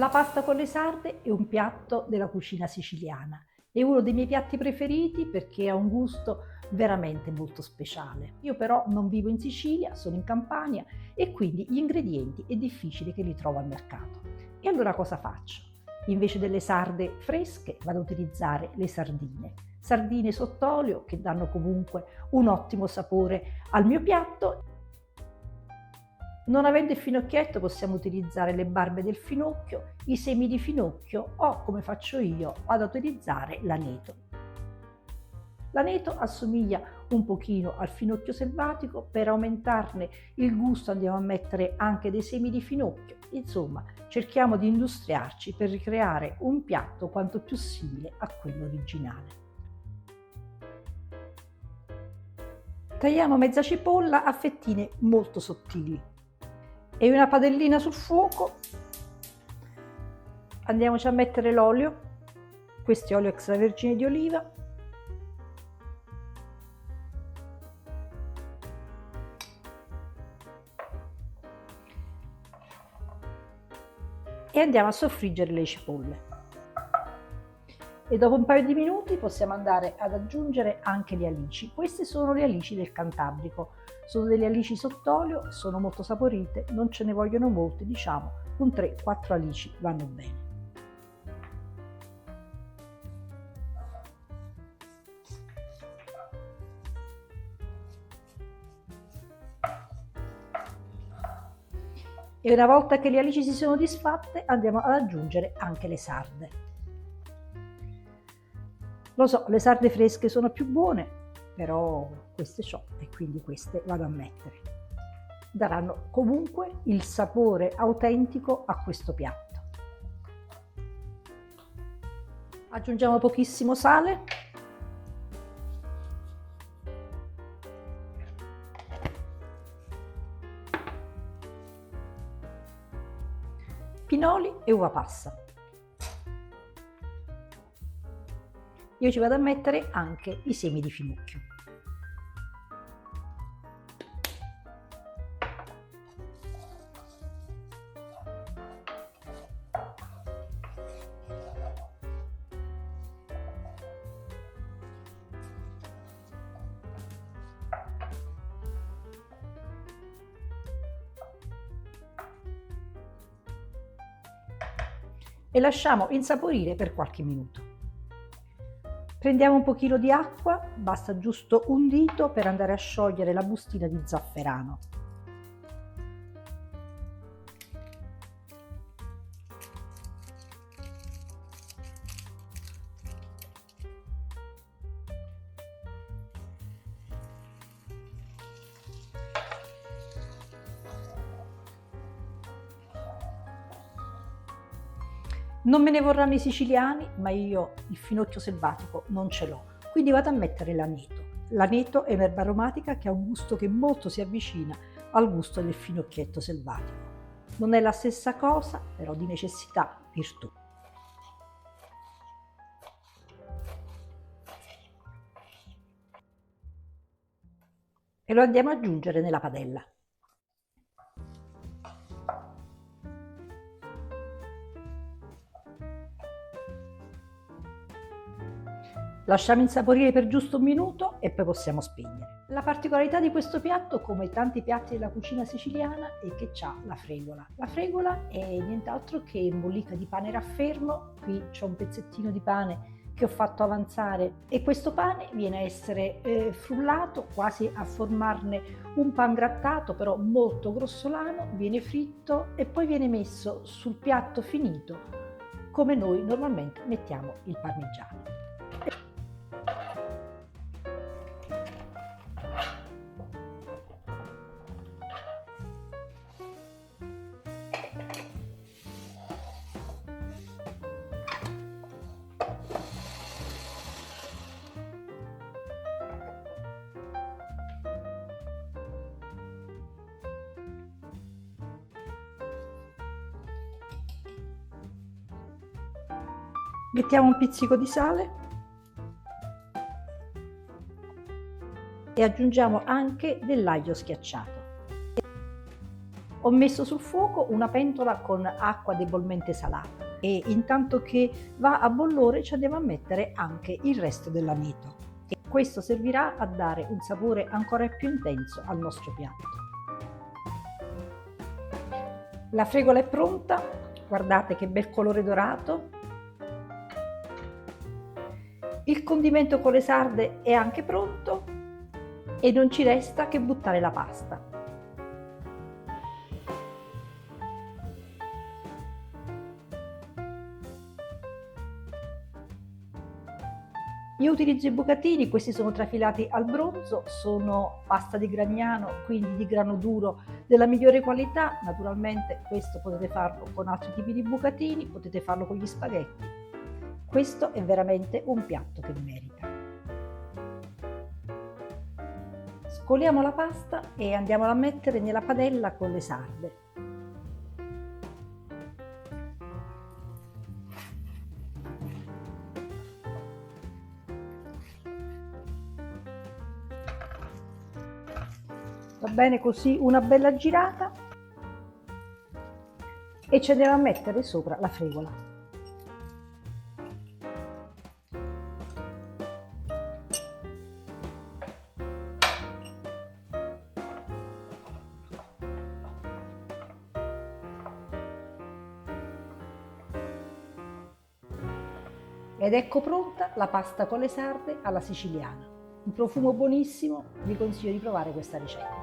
La pasta con le sarde è un piatto della cucina siciliana. È uno dei miei piatti preferiti perché ha un gusto veramente molto speciale. Io però non vivo in Sicilia, sono in Campania e quindi gli ingredienti è difficile che li trovo al mercato. E allora cosa faccio? Invece delle sarde fresche vado a utilizzare le sardine. Sardine sott'olio che danno comunque un ottimo sapore al mio piatto. Non avendo il finocchietto possiamo utilizzare le barbe del finocchio, i semi di finocchio o, come faccio io, vado ad utilizzare l'aneto. L'aneto assomiglia un pochino al finocchio selvatico, per aumentarne il gusto andiamo a mettere anche dei semi di finocchio. Insomma, cerchiamo di industriarci per ricreare un piatto quanto più simile a quello originale. Tagliamo mezza cipolla a fettine molto sottili e una padellina sul fuoco. Andiamoci a mettere l'olio, questo è olio extravergine di oliva, e andiamo a soffriggere le cipolle. E dopo un paio di minuti possiamo andare ad aggiungere anche le alici. Queste sono le alici del Cantabrico, sono delle alici sott'olio, sono molto saporite, non ce ne vogliono molte, diciamo un 3-4 alici vanno bene. E una volta che le alici si sono disfatte andiamo ad aggiungere anche le sarde. Lo so, le sarde fresche sono più buone, però queste c'ho e quindi queste vado a mettere. Daranno comunque il sapore autentico a questo piatto. Aggiungiamo pochissimo sale. Pinoli e uva passa. Io ci vado a mettere anche i semi di finocchio. E lasciamo insaporire per qualche minuto. Prendiamo un pochino di acqua, basta giusto un dito per andare a sciogliere la bustina di zafferano. Non me ne vorranno i siciliani, ma io il finocchio selvatico non ce l'ho, quindi vado a mettere l'aneto. L'aneto è un'erba aromatica che ha un gusto che molto si avvicina al gusto del finocchietto selvatico. Non è la stessa cosa, però di necessità virtù. E lo andiamo ad aggiungere nella padella. Lasciamo insaporire per giusto un minuto e poi possiamo spegnere. La particolarità di questo piatto, come tanti piatti della cucina siciliana, è che ha la fregola. La fregola è nient'altro che mollica di pane raffermo. Qui c'ho un pezzettino di pane che ho fatto avanzare e questo pane viene a essere frullato quasi a formarne un pangrattato, però molto grossolano, viene fritto e poi viene messo sul piatto finito come noi normalmente mettiamo il parmigiano. Mettiamo un pizzico di sale e aggiungiamo anche dell'aglio schiacciato. Ho messo sul fuoco una pentola con acqua debolmente salata e intanto che va a bollore ci andiamo a mettere anche il resto dell'ameto. E questo servirà a dare un sapore ancora più intenso al nostro piatto. La fregola è pronta, guardate che bel colore dorato. Il condimento con le sarde è anche pronto e non ci resta che buttare la pasta. Io utilizzo i bucatini, questi sono trafilati al bronzo, sono pasta di Gragnano, quindi di grano duro della migliore qualità. Naturalmente questo potete farlo con altri tipi di bucatini, potete farlo con gli spaghetti. Questo è veramente un piatto che merita. Scoliamo la pasta e andiamola a mettere nella padella con le sarde. Va bene così, una bella girata e ci andiamo a mettere sopra la fregola. Ed ecco pronta la pasta con le sarde alla siciliana. Un profumo buonissimo, vi consiglio di provare questa ricetta.